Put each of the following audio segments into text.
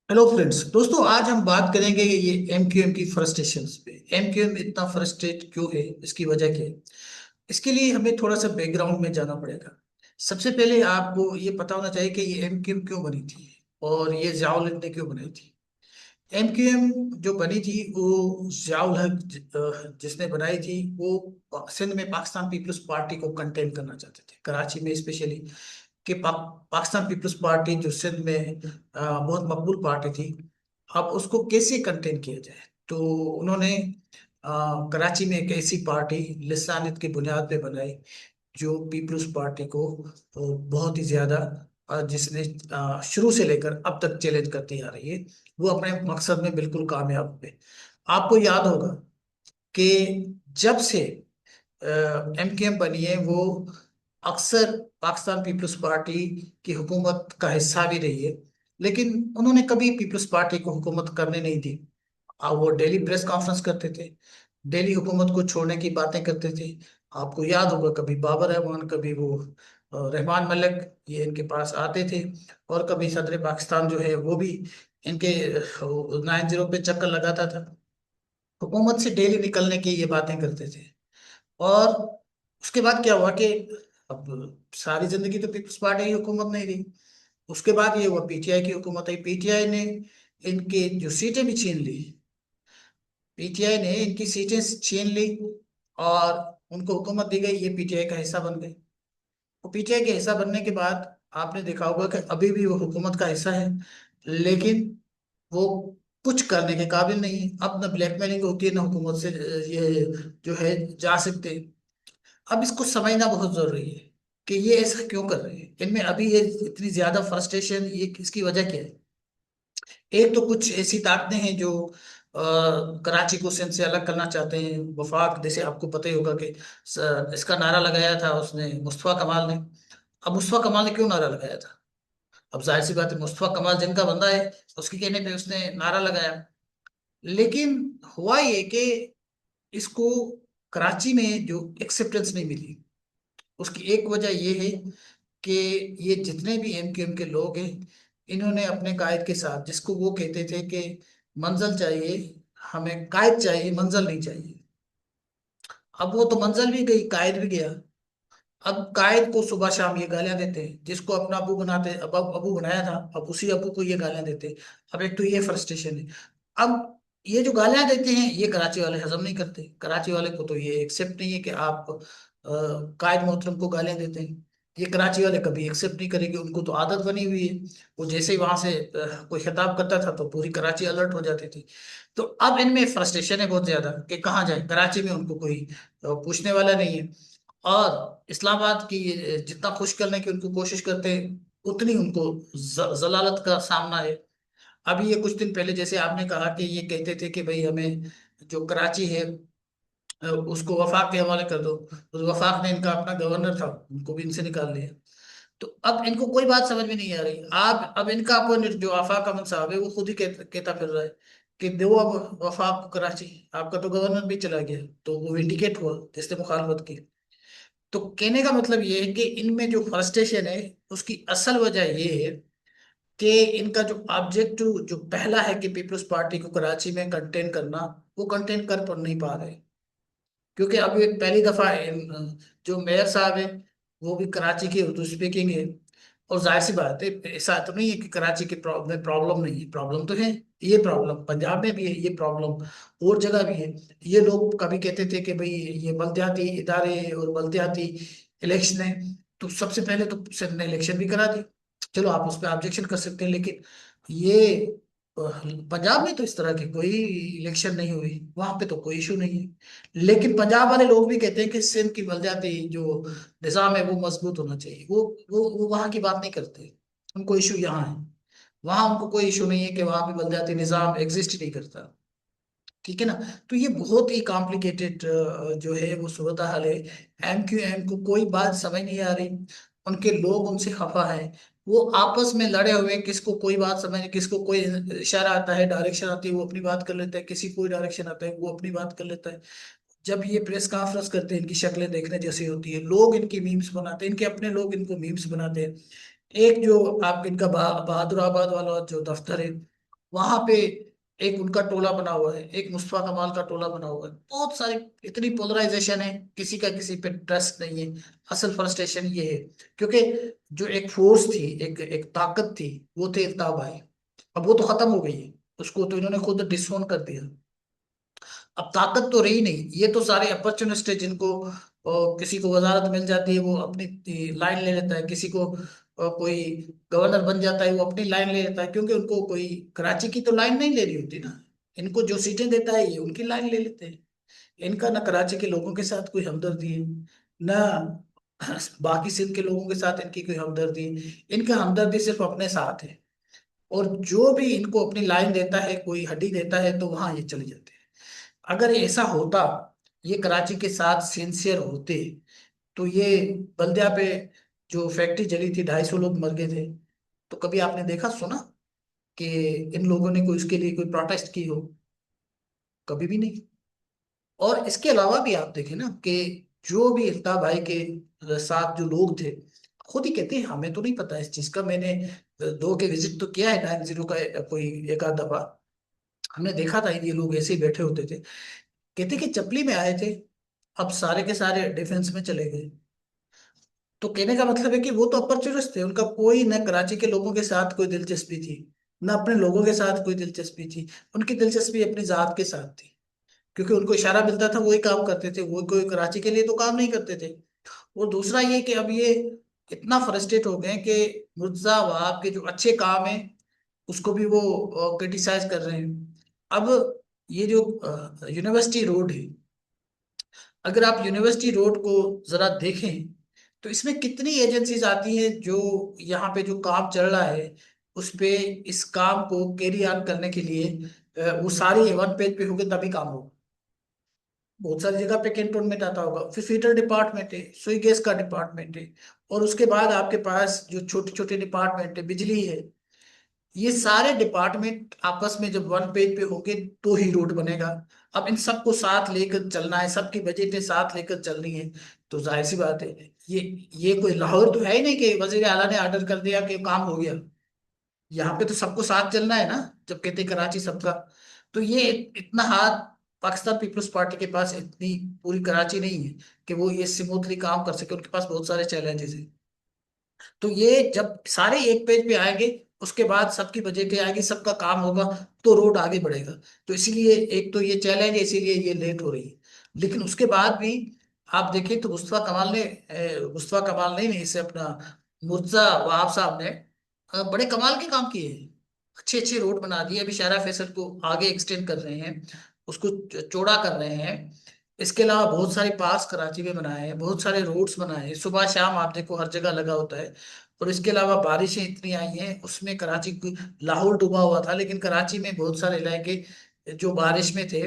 Hello friends. दोस्तों, आज हम बात करेंगे ये एमक्यूएम की फ्रस्ट्रेशंस पे। एमक्यूएम इतना फ्रस्ट्रेट क्यों है, इसकी वजह क्या है? इसके लिए हमें थोड़ा सा बैकग्राउंड में जाना पड़ेगा। सबसे पहले आपको ये पता होना चाहिए कि ये एमक्यूएम क्यों बनी थी और ये जियाउल ने क्यों बनाई थी। एमक्यूएम जो बनी थी वो जियाउल हक जिसने बनाई थी, वो सिंध में पाकिस्तान पीपल्स पार्टी को कंटेन करना चाहते थे, कराची में स्पेशली। कि पाकिस्तान पीपल्स पार्टी जो सिंध में बहुत मकबूल पार्टी थी, अब उसको कैसे कंटेन किया जाए। तो उन्होंने कराची में एक ऐसी पार्टी लिसानियत की बुनियाद पे बनाई जो पीपल्स पार्टी को बहुत ही ज्यादा जिसने शुरू से लेकर अब तक चैलेंज करती आ रही है। वो अपने मकसद में बिल्कुल कामयाब हुए। आपको याद होगा कि जब से एमकेएम बनी है, वो अक्सर पाकिस्तान पीपल्स पार्टी की हुकूमत का हिस्सा भी रही है, लेकिन उन्होंने कभी पीपल्स पार्टी को हुकूमत करने नहीं दी। वो डेली प्रेस कॉन्फ्रेंस करते थे, डेली हुकूमत को छोड़ने की बातें करते थे। आपको याद होगा, कभी बाबर रहमान, कभी वो रहमान मलिक, ये इनके पास आते थे। और कभी सदर पाकिस्तान जो है वो भी इनके 90 पे चक्कर लगाता था। हुकूमत से डेली निकलने की ये बातें करते थे। और उसके बाद क्या हुआ कि अब सारी जिंदगी तो पीपल्स पार्टी की हुकूमत नहीं रही। उसके बाद ये हुआ, पीटीआई की हुकूमत आई। पीटीआई ने इनके जो सीटें भी छीन ली। पीटीआई ने इनकी सीटें छीन ली और उनको हुकूमत दी गई, ये पीटीआई का हिस्सा बन गए। वो पीटीआई के हिस्सा बनने के बाद आपने देखा होगा कि अभी भी वो हुकूमत का हिस्सा है, लेकिन वो कुछ करने के काबिल नहीं है। अब न ब्लैकमेलिंग होती है, ना हुकूमत से ये जो है जा सकते हैं। अब इसको समझना बहुत जरूरी है कि ये ऐसा क्यों कर रहे हैं, इनमें अभी ये इतनी ज्यादा फ्रस्ट्रेशन, ये इसकी वजह क्या है। एक तो कुछ ऐसी ताकतें हैं जो कराची को सिंध से अलग करना चाहते हैं। वफाक, जैसे आपको पता ही होगा कि इसका नारा लगाया था उसने, मुस्तफा कमाल ने। अब मुस्तफा कमाल ने क्यों नारा लगाया था? अब जाहिर सी बात है, मुस्तफा कमाल जिनका बंदा है, उसके कहने पे उसने नारा लगाया। लेकिन हुआ ये कि इसको कराची में जो एक्सेप्टेंस नहीं मिली, उसकी एक वजह ये है कि ये जितने भी एमक्यूएम के लोग हैं, इन्होंने अपने कायद के साथ, जिसको वो कहते थे कि मंजिल चाहिए, हमें कायद चाहिए, मंजिल नहीं चाहिए। अब वो तो मंजिल भी गई, कायद भी गया। अब कायद को सुबह शाम ये गालियां देते हैं, जिसको अपना अबू बनाते, अब अबू बनाया था, अब उसी अबू को ये गालियां देते हैं। अब एक तो ये फ्रस्ट्रेशन है। अब ये जो गालियां देते हैं, ये कराची वाले हजम नहीं करते। कराची वाले को तो ये एक्सेप्ट नहीं है कि आप कायद मोहतरम को गालियां देते हैं। ये कराची वाले कभी एक्सेप्ट नहीं करेंगे, उनको तो आदत बनी हुई है। वो जैसे ही वहां से कोई खिताब करता था तो पूरी कराची अलर्ट हो जाती थी। तो अब इनमें फ्रस्ट्रेशन है बहुत ज्यादा कि कहाँ जाए। कराची में उनको कोई पूछने वाला नहीं है। और इस्लामाबाद की जितना खुश करने की उनको कोशिश करते हैं, उतनी उनको जलालत का सामना है। अभी ये कुछ दिन पहले, जैसे आपने कहा कि ये कहते थे कि भाई हमें जो कराची है उसको वफाक के हवाले कर दो। उस वफाक ने, इनका अपना गवर्नर था, उनको भी इनसे निकाल लिया। तो अब इनको कोई बात समझ में नहीं आ रही। आप अब इनका अपन जो आफाक अहमद साहब है, वो खुद ही कहता फिर रहा है कि दो अब वफाक को कराची। आपका तो गवर्नर भी चला गया, तो वो विंडिकेट हुआ जिसने मुखालफत की। तो कहने का मतलब ये है कि इनमें जो फ्रस्ट्रेशन है, उसकी असल वजह ये है कि इनका जो ऑब्जेक्टिव जो पहला है कि पीपल्स पार्टी को कराची में कंटेन करना, वो कंटेन कर पर नहीं पा रहे। क्योंकि अभी पहली दफा जो मेयर साहब है, वो भी कराची की उर्दू स्पीकिंग है। और जाहिर सी बात है, ऐसा तो नहीं है कि कराची के में प्रॉब्लम नहीं है, प्रॉब्लम तो है। ये प्रॉब्लम पंजाब में भी है, ये प्रॉब्लम और जगह भी है। ये लोग कभी कहते थे कि भाई ये बलदियाती इदारे और बलदियाती इलेक्शन है, तो सबसे पहले तो सिंध ने इलेक्शन भी करा दी। चलो, आप उस पर ऑब्जेक्शन कर सकते हैं, लेकिन ये पंजाब में तो इस तरह की कोई इलेक्शन नहीं हुई, वहां पे तो कोई इशू नहीं है। लेकिन पंजाब वाले लोग भी कहते हैं कि सिंध की बलदियाती जो निजाम है वो मजबूत होना चाहिए। वो वहां की बात नहीं करते। उनको इशू यहाँ है। वहां उनको कोई इशू नहीं है कि वहां भी बलदियाती निजाम एग्जिस्ट ही नहीं करता। ठीक है ना? तो ये बहुत ही कॉम्प्लिकेटेड जो है वो सूरत हाल है। एमक्यूएम को कोई बात समझ नहीं आ रही, उनके लोग उनसे खफा है। वो आपस में लड़े हुए हैं, किसको कोई बात समझ, किसको कोई इशारा आता है, डायरेक्शन आती है, वो अपनी बात कर लेता है। किसी कोई डायरेक्शन आता है, वो अपनी बात कर लेता है। जब ये प्रेस कॉन्फ्रेंस करते हैं, इनकी शक्लें देखने जैसी होती है, लोग इनकी मीम्स बनाते हैं, इनके अपने लोग इनको मीम्स बनाते हैं। एक जो आप इनका बहादुराबाद वाला जो दफ्तर है, वहां पे एक उनका टोला बना हुआ है, एक मुस्तफा कमाल का टोला बना हुआ है, बहुत सारे, इतनी पोलराइजेशन है, किसी का किसी पे ट्रस्ट नहीं है। असल फ्रस्ट्रेशन ये है, क्योंकि जो एक फोर्स थी, एक एक ताकत थी, वो थे इल्ताफ भाई। अब वो तो खत्म हो गई है, उसको तो इन्होंने खुद डिसोन कर दिया। अब ताकत तो रही नहीं, ये तो सारे अपॉर्चुनिस्ट है, जिनको किसी को वजारत मिल जाती है वो अपनी लाइन ले लेता है, किसी को कोई गवर्नर बन जाता है वो अपनी लाइन ले लेता है, क्योंकि उनको कोई कराची की तो लाइन नहीं लेनी होती ना। इनको जो सीटें देता है ये उनकी लाइन ले लेते हैं। इनका ना कराची के लोगों के साथ कोई हमदर्दी है, ना बाकी सिंध के लोगों के साथ इनकी कोई हमदर्दी है। इनका हमदर्दी सिर्फ अपने साथ है। और जो भी इनको अपनी लाइन देता है, कोई हड्डी देता है, तो वहां ये चले जाते हैं। अगर ये ऐसा होता, ये कराची के साथ सिंसियर होते, तो ये बल्दिया पे जो फैक्ट्री जली थी, 250 लोग मर गए थे, तो कभी आपने देखा सुना कि इन लोगों ने कोई उसके लिए कोई प्रोटेस्ट की हो? कभी भी नहीं। और इसके अलावा भी आप देखें ना कि जो भी इफ्तार भाई के साथ जो लोग थे, खुद ही कहते हैं हमें तो नहीं पता इस चीज का। मैंने दो के विजिट तो किया है 90 का, कोई एक आध दफा हमने देखा था, ये लोग ऐसे ही बैठे होते थे। कहते कि चपली में आए थे, अब सारे के सारे डिफेंस में चले गए। तो कहने का मतलब है कि वो तो अपॉर्चुनिस्ट थे, उनका कोई न कराची के लोगों के साथ कोई दिलचस्पी थी, न अपने लोगों के साथ कोई दिलचस्पी थी। उनकी दिलचस्पी अपनी जात के साथ थी, क्योंकि उनको इशारा मिलता था वही काम करते थे, वो कोई कराची के लिए तो काम नहीं करते थे। और दूसरा ये कि अब ये इतना फ्रस्ट्रेट हो गए कि मुर्तजा वहाब के जो अच्छे काम है उसको भी वो क्रिटिसाइज कर रहे हैं। अब ये जो यूनिवर्सिटी रोड है, अगर आप यूनिवर्सिटी रोड को जरा देखें, तो इसमें कितनी एजेंसीज आती हैं जो यहाँ पे जो काम चल रहा है उस पे, इस काम को कैरी ऑन करने के लिए वो सारी वन पेज पे होंगे तभी काम होगा। बहुत सारी जगह पे कैंटोनमेंट आता होगा, फिर फीडर डिपार्टमेंट है, सुई गैस का डिपार्टमेंट है, और उसके बाद आपके पास जो छोटे छोटे डिपार्टमेंट है, बिजली है। ये सारे डिपार्टमेंट आपस में जब वन पेज पे होंगे तो ही रोड बनेगा। अब इन सबको साथ लेकर चलना है, सबकी बजटें साथ लेकर चलनी है, तो जाहिर सी बात है, ये कोई लाहौर तो है ही नहीं कि वजीर आला ने ऑर्डर कर दिया कि काम हो गया। यहाँ पे तो सबको साथ चलना है ना, जब कहते हैं कराची सबका। तो ये इतना हाथ पाकिस्तान पीपल्स पार्टी के पास, इतनी पूरी कराची नहीं है कि वो ये स्मूथली काम कर सके, उनके पास बहुत सारे चैलेंजेस हैं। तो ये जब सारे एक पेज पे आएंगे, उसके बाद सबकी बजटें आएगी, सबका काम होगा, तो रोड आगे बढ़ेगा। तो इसीलिए एक तो ये चैलेंज है, इसीलिए ये लेट हो रही है। लेकिन उसके बाद भी आप देखें तो मुस्तफा कमाल नहीं, इसे अपना मुर्तजा वहाब साहब ने बड़े कमाल के काम किए हैं। अच्छे अच्छे रोड बना दिए, अभी शाहरा फैसल को आगे एक्सटेंड कर रहे हैं, उसको चौड़ा कर रहे हैं। इसके अलावा बहुत सारे पार्क्स कराची में बनाए हैं, बहुत सारे रोड्स बनाए हैं, सुबह शाम आप देखो हर जगह लगा होता है। और इसके अलावा बारिशें इतनी आई हैं उसमें कराची लाहौर डूबा हुआ था, लेकिन कराची में बहुत सारे इलाके जो बारिश में थे,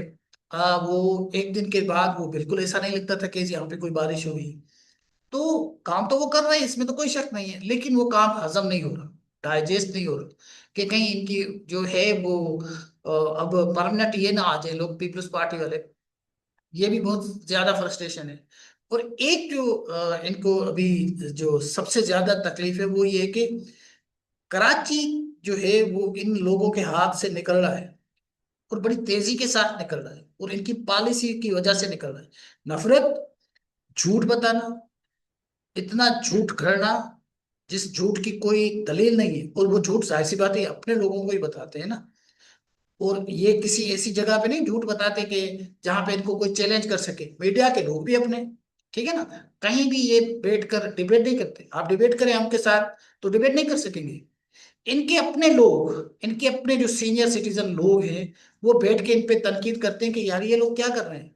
वो एक दिन के बाद वो बिल्कुल ऐसा नहीं लगता था कि यहाँ पे कोई बारिश हुई। तो काम तो वो कर रहे हैं, इसमें तो कोई शक नहीं है, लेकिन वो काम हजम नहीं हो रहा, डाइजेस्ट नहीं हो रहा, कि कहीं इनकी जो है वो अब परमानेंट ये ना आ जाए लोग पीपल्स पार्टी वाले। ये भी बहुत ज्यादा फ्रस्ट्रेशन है। और एक जो इनको अभी जो सबसे ज्यादा तकलीफ है वो ये है कि कराची जो है वो इन लोगों के हाथ से निकल रहा है, और बड़ी तेजी के साथ निकल रहा है, और इनकी पॉलिसी की वजह से निकल रहा है। नफरत, झूठ बताना, इतना झूठ करना जिस झूठ की कोई दलील नहीं है, और वो झूठ जाहिर सी बात है अपने लोगों को ही बताते हैं ना। और ये किसी ऐसी जगह पे नहीं झूठ बताते कि जहां पे इनको कोई चैलेंज कर सके, मीडिया के लोग भी अपने, ठीक है ना, कहीं भी ये बैठ कर डिबेट नहीं करते। आप डिबेट करें हमके साथ तो डिबेट नहीं कर सकेंगे। इनके अपने लोग, इनके अपने जो सीनियर सिटीजन लोग हैं, वो बैठ के इन पे तनकीद करते हैं कि यार ये लोग क्या कर रहे हैं।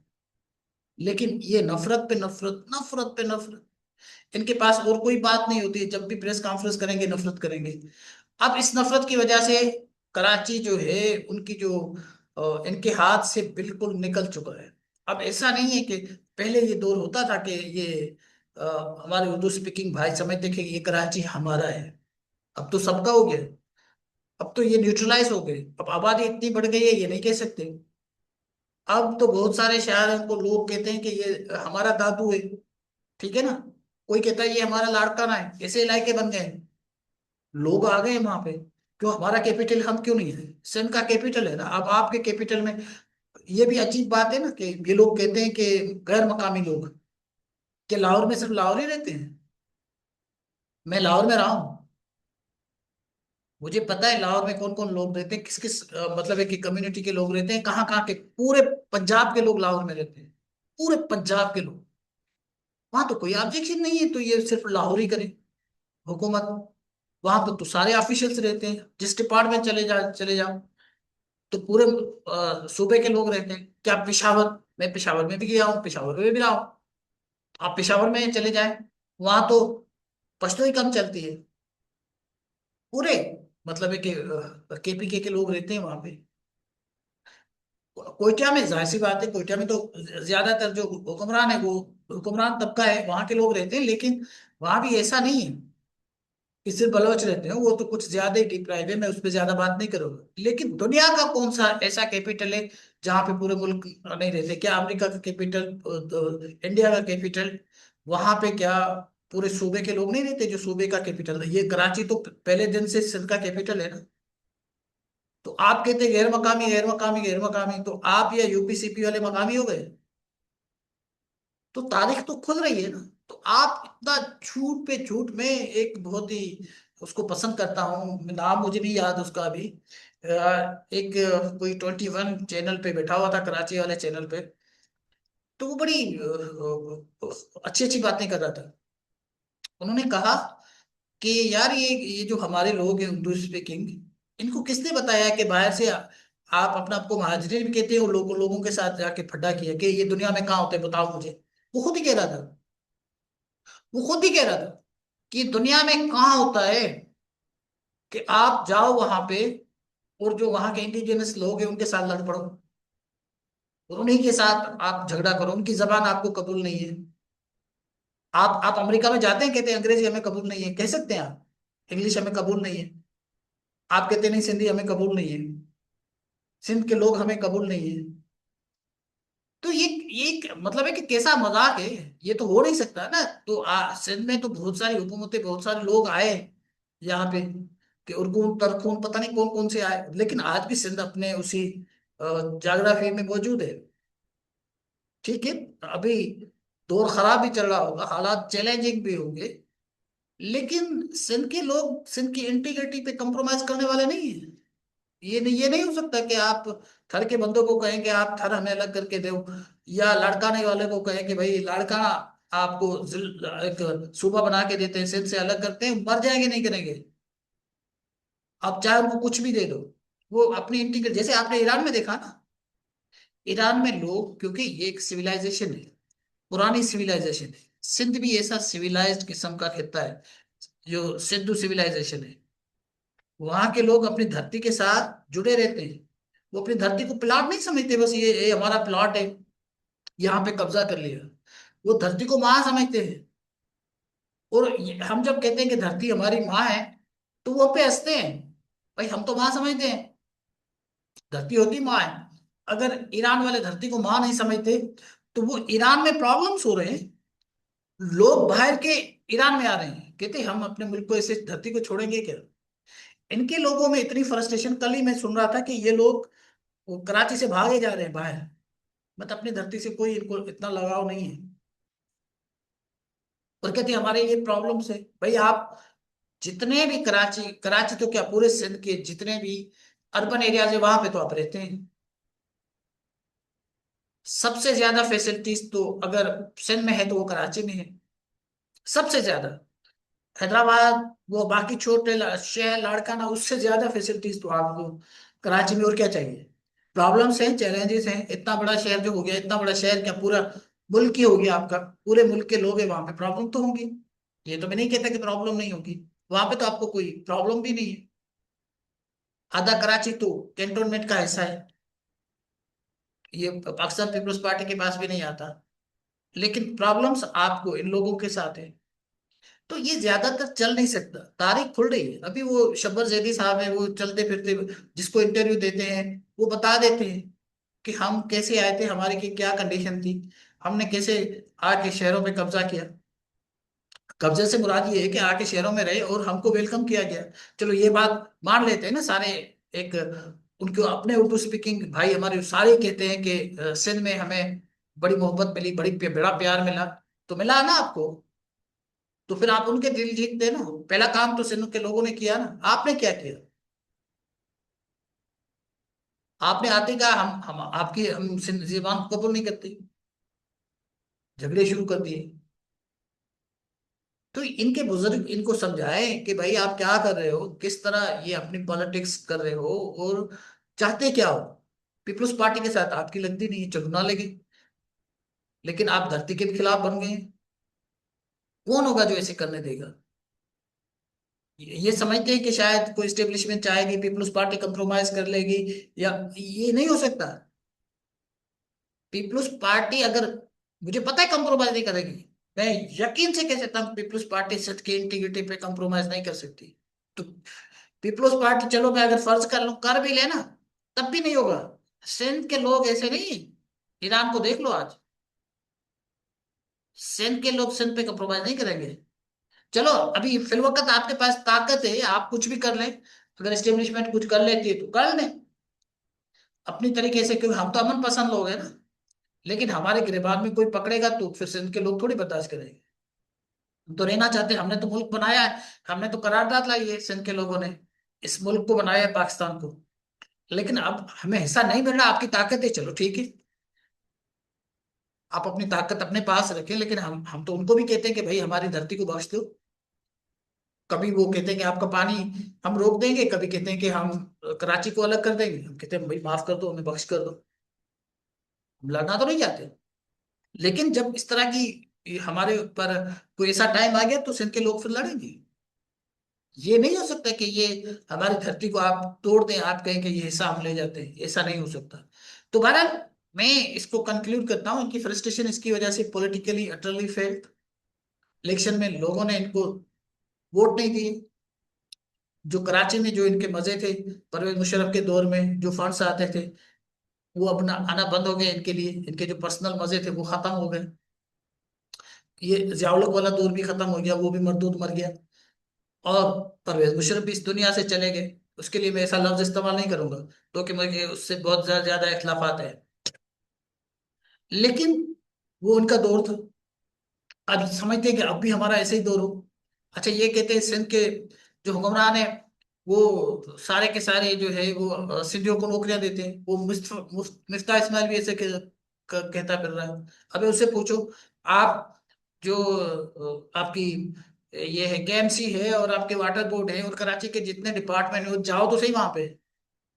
लेकिन ये नफरत पे नफरत, नफरत पे नफरत, इनके पास और कोई बात नहीं होती है, जब भी प्रेस कॉन्फ्रेंस करेंगे नफरत करेंगे। अब इस नफरत की वजह से कराची जो है उनकी जो इनके हाथ से बिल्कुल निकल चुका है। अब ऐसा नहीं है कि पहले ये दौर होता था कि ये हमारे उर्दू स्पीकिंग भाई समझते थे कि ये कराची हमारा है। अब तो सबका हो गया, अब तो ये न्यूट्रलाइज हो गए, अब आबादी इतनी बढ़ गई है ये नहीं कह सकते। अब तो बहुत सारे शहर हैं उनको लोग कहते हैं कि ये हमारा दादू है, ठीक है ना। कोई कहता है ये हमारा लाड़काना है, ऐसे इलाके बन गए हैं, लोग आ गए वहां पे। क्यों हमारा कैपिटल हम क्यों नहीं है? सिंध का कैपिटल है ना। अब आपके कैपिटल में, ये भी अजीब बात है ना कि ये लोग कहते हैं कि गैर मकामी लोग, कि लाहौर में सिर्फ लाहौर ही रहते हैं। मैं लाहौर में रहा हूँ, मुझे पता है लाहौर में कौन कौन लोग रहते हैं, किस किस मतलब है कि कम्युनिटी के लोग रहते हैं, कहाँ कहाँ के। पूरे पंजाब के लोग लाहौर में रहते हैं, पूरे पंजाब के लोग। वहां तो कोई ऑब्जेक्शन नहीं है, तो ये सिर्फ लाहौर ही करे हुकूमत। वहां पर तो सारे ऑफिशियल्स रहते हैं, जिस डिपार्टमेंट चले जाओ तो पूरे सूबे के लोग रहते हैं। क्या पेशावर, मैं पेशावर में भी गया हूँ, पेशावर में भी रहा हूँ। आप पेशावर में चले जाएं, वहां तो पश्तो ही कम चलती है। पूरे मतलब है कि केपीके के लोग रहते हैं वहां पे। कोयटा में जाहिर सी बात है, कोयटा में तो ज्यादातर जो हुक्मरान है वो हुक्मरान तबका है, वहां के लोग रहते हैं। लेकिन वहां भी ऐसा नहीं है कि सिर्फ बलोच रहते हैं, वो तो कुछ ज्यादा ही डिप्राइव है, मैं उस पर ज्यादा बात नहीं करूंगा। लेकिन दुनिया का कौन सा ऐसा कैपिटल है जहाँ पे पूरे मुल्क नहीं रहते? क्या अमेरिका का कैपिटल, इंडिया का कैपिटल, वहां पे क्या पूरे सूबे के लोग नहीं रहते? जो सूबे का कैपिटल है, ये कराची तो पहले दिन से सिंध का कैपिटल है ना। तो आप कहते हैं गैर मकामी गैर मकामी गैर मकामी, तो आप या यूपी सीपी वाले मकामी हो गए? तो तारीख तो खुल रही है ना। तो आप इतना झूठ पे झूठ में, एक बहुत ही उसको पसंद करता हूँ, नाम मुझे नहीं याद उसका अभी। एक कोई 21 चैनल पे बैठा हुआ था, कराची वाले चैनल पे। तो वो बड़ी अच्छी अच्छी बातें कर रहा था। उन्होंने कहा कि यार ये जो हमारे लोग हैं उर्दू स्पीकिंग, इनको किसने बताया कि बाहर से आप अपना आपको महाजरीन भी कहते हो, लोगों के साथ जाके फड्डा किया कि ये दुनिया में कहाँ होते हैं बताओ मुझे। वो खुद ही कह रहा था, वो खुद ही कह रहा था कि दुनिया में कहाँ होता है कि आप जाओ वहां पे और जो वहां के इंडिजिनस लोग हैं उनके साथ लड़ पड़ो और उन्हीं के साथ आप झगड़ा करो, उनकी जबान आपको कबूल नहीं है। आप अमेरिका में जाते हैं, कहते हैं अंग्रेजी हमें कबूल नहीं है, कह सकते हैं आप इंग्लिश हमें कबूल नहीं है। आप कहते नहीं सिंधी हमें कबूल नहीं है, सिंध के लोग हमें कबूल नहीं है। तो ये मतलब है कि कैसा मजाक है? ये तो हो नहीं सकता ना। तो सिंध में तो बहुत सारी हुकूमतें, बहुत सारे लोग आए यहाँ पे, कि उर्गून तरखून पता नहीं कौन कौन से आए, लेकिन आज भी सिंध अपने उसी जाग्राफी में मौजूद है। ठीक है, अभी दौर खराब भी चल रहा होगा, हालात चैलेंजिंग भी होंगे, लेकिन सिंध के लोग सिंध की इंटीग्रिटी पे कंप्रोमाइज करने वाले नहीं है। ये नहीं हो सकता कि आप थर के बंदों को कहें कि आप थर हमें अलग करके दो, या लाड़काने वाले को कहें कि भाई लाड़काना आपको एक सूबा बना के देते हैं, सिंध से अलग करते हैं, मर जाएंगे नहीं करेंगे। आप चाहे उनको कुछ भी दे दो, वो अपनी इंटीग्रेट, जैसे आपने ईरान में देखा ना। ईरान में लोग, क्योंकि ये एक सिविलाइजेशन है, पुरानी सिविलाइजेशन है, सिंध भी ऐसा सिविलाइज्ड किस्म का खिता है जो सिंधु सिविलाइजेशन है। वहां के लोग अपनी धरती के साथ जुड़े रहते हैं। वो अपनी धरती को प्लॉट नहीं समझते, बस ये हमारा प्लॉट है, यहाँ पे कब्जा कर लिया। वो धरती को माँ समझते हैं। और हम जब कहते हैं कि धरती हमारी माँ है, तो वो पे हंसते हैं। भाई हम तो माँ समझते हैं, धरती होती माँ है। अगर ईरान वाले धरती को माँ नहीं समझते, तो वो ईरान में प्रॉब्लम्स हो रहे हैं, लोग बाहर के ईरान में आ रहे हैं, कहते हम अपने मुल्क को ऐसे धरती को छोड़ेंगे क्या? इनके लोगों में इतनी फ्रस्ट्रेशन, कल ही मैं सुन रहा था कि ये लोग वो कराची से भागे जा रहे हैं बाहर। मतलब अपनी धरती से कोई इनको इतना लगाव नहीं है, और कहते हैं हमारे ये प्रॉब्लम्स है। भाई आप जितने भी कराची कराची तो क्या, पूरे सिंध के जितने भी अर्बन एरियाज है वहां पे तो आप रहते हैं। सबसे ज्यादा फैसिलिटीज तो अगर सिंध में है तो वो कराची में है, सबसे ज्यादा। हैदराबाद, वो बाकी छोटे शहर लाड़काना, उससे ज्यादा फैसिलिटीज तो आपको कराची में। और क्या चाहिए? प्रॉब्लम्स हैं, चैलेंजेस हैं, इतना बड़ा शहर जो हो गया, इतना बड़ा शहर क्या पूरा मुल्क ही हो गया आपका, पूरे मुल्क के लोग हैं, वहां पे प्रॉब्लम तो होंगी। ये तो मैं नहीं कहता कि प्रॉब्लम नहीं होगी, वहां पे तो आपको कोई प्रॉब्लम भी नहीं है। आधा कराची तो कैंटोनमेंट का हिस्सा है, ये पाकिस्तान पीपल्स पार्टी के पास भी नहीं आता। लेकिन प्रॉब्लम्स आपको इन लोगों के साथ है। तो ये ज्यादातर चल नहीं सकता। तारीख खुल रही है, अभी वो शब्बर जैदी साहब है, वो चलते फिरते जिसको इंटरव्यू देते हैं, वो बता देते हैं कि हम कैसे आए थे, हमारी की क्या कंडीशन थी, हमने कैसे आके शहरों पे कब्जा किया। कब्जे से मुराद ये है कि आके शहरों में रहे और हमको वेलकम किया गया। चलो ये बात मान लेते हैं ना सारे। एक उनके अपने उर्दू स्पीकिंग भाई हमारे सारे कहते हैं कि सिंध में हमें बड़ी मोहब्बत मिली, बड़ा प्यार मिला। तो मिला ना आपको, तो फिर आप उनके दिल जीतते ना। पहला काम तो सिंध के लोगों ने किया ना, आपने क्या किया? आपने आते कहा हम आपकी हम सिंध ज़बान को कबूल नहीं करते, झगड़े शुरू कर दिए। तो इनके बुजुर्ग इनको समझाए कि भाई आप क्या कर रहे हो, किस तरह ये अपनी पॉलिटिक्स कर रहे हो और चाहते क्या हो। पीपल्स पार्टी के साथ आपकी लगती नहीं है, चुनाव लगी, लेकिन आप धरती के भी खिलाफ बन गए हैं। कौन होगा जो ऐसे करने देगा? ये समझते हैं कि शायद कोई स्टेब्लिशमेंट चाहेगी, पीपल्स पार्टी कंप्रोमाइज कर लेगी, या ये नहीं हो सकता। पीपल्स पार्टी अगर, मुझे पता है कंप्रोमाइज नहीं करेगी। मैं यकीन से कह सकता हूँ पीपल्स पार्टी सच की इंटीग्रिटी पे कंप्रोमाइज नहीं कर सकती। तो पीपल्स पार्टी, चलो मैं अगर फर्ज कर लूं कर भी लेना, तब भी नहीं होगा। सिंध के लोग ऐसे नहीं। ईरान को देख लो आज, सिंध के लोग सिंध पे कंप्रोमाइज नहीं करेंगे। चलो अभी फिलवकत आपके पास ताकत है, आप कुछ भी कर लें। अगर एस्टेब्लिशमेंट कुछ कर लेती है तो कर लें अपनी तरीके से, क्योंकि हम तो अमन पसंद लोग हैं ना। लेकिन हमारे गिरबान में कोई पकड़ेगा तो फिर सिंध के लोग थोड़ी बर्दाश्त करेंगे। हम तो रहना चाहते हैं, हमने तो मुल्क बनाया है। हमने तो करारदाद लाई है सिंध के लोगों ने, इस मुल्क को बनाया है, पाकिस्तान को। लेकिन अब हमें हिस्सा नहीं मिल रहा, आपकी ताकत है, चलो ठीक है। आप अपनी ताकत अपने पास रखें, लेकिन हम तो उनको भी कहते हैं कि भाई हमारी धरती को बख्श दो। कभी वो कहते हैं कि आपका पानी हम रोक देंगे, कभी कहते हैं कि हम कराची को अलग कर देंगे, हम कहते हैं भाई माफ कर दो, हमें बख्श कर दो। हम लड़ना तो नहीं चाहते। लेकिन जब इस तरह की हमारे ऊपर कोई ऐसा टाइम आ गया तो सिंध के लोग फिर लड़ेंगे। ये नहीं हो सकता कि ये हमारी धरती को आप तोड़ दें, आप कहें कि ये हिस्सा हम ले जाते हैं, ऐसा नहीं हो सकता। तो बहरहाल मैं इसको कंक्लूड करता हूँ, इनकी फ्रस्ट्रेशन इसकी वजह से पॉलिटिकली अटरली फेल्ड। इलेक्शन में लोगों ने इनको वोट नहीं दिए। जो कराची में जो इनके मजे थे, परवेज मुशर्रफ के दौर में जो फंड्स आते थे, वो अब आना बंद हो गए इनके लिए। इनके जो पर्सनल मजे थे वो खत्म हो गए। ये जियाउल हक वाला दौर भी खत्म हो गया, वो भी मरदूद मर गया। और परवेज मुशर्रफ भी इस दुनिया से चले गए। उसके लिए मैं ऐसा लफ्ज इस्तेमाल नहीं करूंगा, क्योंकि मुझे उससे बहुत ज्यादा ज्यादा इख्लाफात है। लेकिन वो उनका दौर था। अब समझते हैं कि अब भी हमारा ऐसे ही दौर हो। अच्छा ये कहते हैं सिंध के जो हुक्मरान है वो सारे के सारे जो है वो सिंधियों को नौकरियां देते हैं। वो मिफ्ता इस्माइल भी ऐसे कहता फिर रहा है। अबे उससे पूछो, आप जो आपकी ये है केएमसी है और आपके वाटर बोर्ड है और कराची के जितने डिपार्टमेंट है, वो जाओ तो सही वहां पे।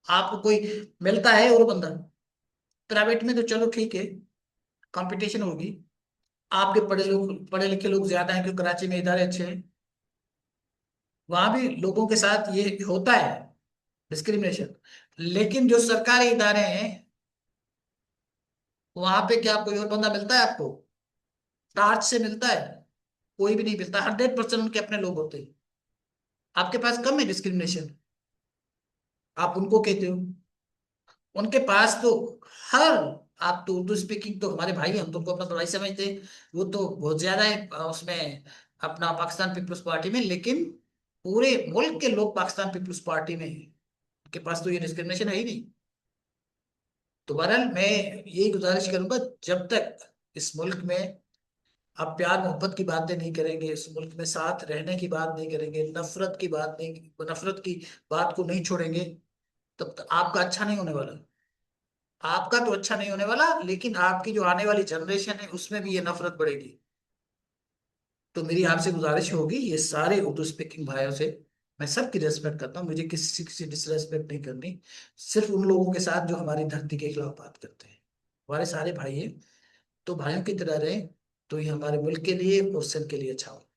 आपको कोई मिलता है और बंदा? प्राइवेट में तो चलो ठीक है, कंपटीशन होगी। आपके पढ़े लिखे लोग ज्यादा हैं, क्योंकि कराची में इदारे अच्छे हैं। वहां भी लोगों के साथ ये होता है, डिस्क्रिमिनेशन। लेकिन जो सरकारी इदारे हैं, वहां पे क्या कोई और बंदा मिलता है आपको? टार्च से मिलता है? कोई भी नहीं मिलता। 100% उनके अपने लोग होते हैं। आपके पास कम है डिस्क्रिमिनेशन, आप उनको कहते हो। उनके पास तो हर, आप तो उर्दू स्पीकिंग तो हमारे भाई हैं, हम तो उनको अपना भाई समझते हैं। वो तो बहुत ज्यादा है उसमें, अपना पाकिस्तान पीपल्स पार्टी में। लेकिन पूरे मुल्क के लोग पाकिस्तान पीपल्स पार्टी में हैं, उनके पास तो ये डिस्क्रिमिनेशन है ही नहीं। तो बहरहाल मैं यही गुजारिश करूंगा, जब तक इस मुल्क में आप प्यार मोहब्बत की बातें नहीं करेंगे, इस मुल्क में साथ रहने की बात नहीं करेंगे, नफरत की बात को नहीं छोड़ेंगे, तब तक आपका अच्छा नहीं होने वाला। आपका तो अच्छा नहीं होने वाला, लेकिन आपकी जो आने वाली जनरेशन है उसमें भी ये नफरत बढ़ेगी। तो मेरी आपसे गुजारिश होगी, ये सारे उर्दू स्पीकिंग भाइयों से, मैं सबकी रिस्पेक्ट करता हूँ, मुझे किसी किसी डिसरेस्पेक्ट नहीं करनी। सिर्फ उन लोगों के साथ जो हमारी धरती के खिलाफ बात करते हैं। हमारे सारे भाई हैं, तो भाइयों की तरह रहें, तो ये हमारे मुल्क के लिए और सिंध के लिए अच्छा हो।